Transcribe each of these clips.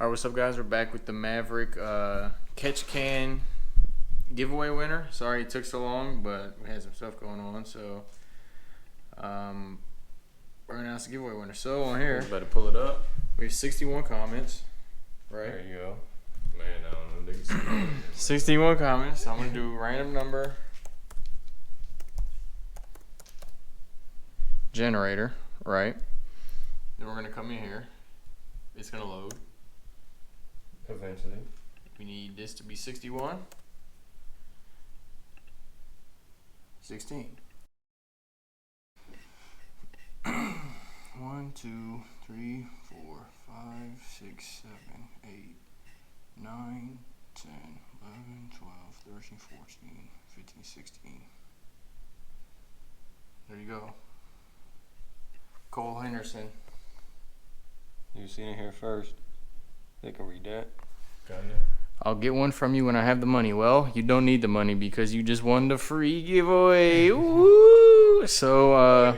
Alright, what's up, guys? We're back with the Maverick catch can giveaway winner. Sorry it took so long, but we had some stuff going on, so we're gonna announce the giveaway winner. So on here, better pull it up. we have 61 comments, right? There you go. Man, I don't know. They can see 61 comments. I'm gonna do a random number generator, right? Then we're gonna come in here. It's gonna load. eventually. We need this to be 61. 16. 1, 2, 3, 4, 5, 6, 7, 8, 9, 10, 11, 12, 13, 14, 15, 16. There you go. Cole Henderson. You seen it here first. They can read that. Kinda. I'll get one from you when I have the money. Well, you don't need the money because you just won the free giveaway. Woo! So,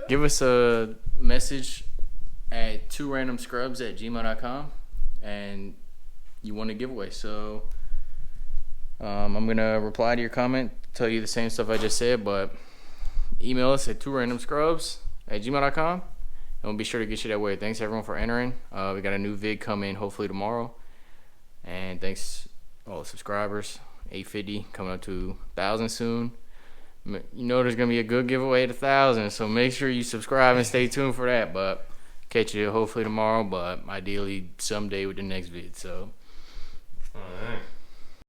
give us a message at 2randomscrubs@gmail.com and you won a giveaway. So, I'm going to reply to your comment, tell you the same stuff I just said, but email us at 2randomscrubs@gmail.com and we'll be sure to get you that way. Thanks, everyone, for entering. We got a new vid coming hopefully tomorrow. And thanks all the subscribers. 850 coming up to 1,000 soon. You know there's gonna be a good giveaway at 1,000, so make sure you subscribe and stay tuned for that. But catch you hopefully tomorrow, but ideally someday with the next vid. So Alright.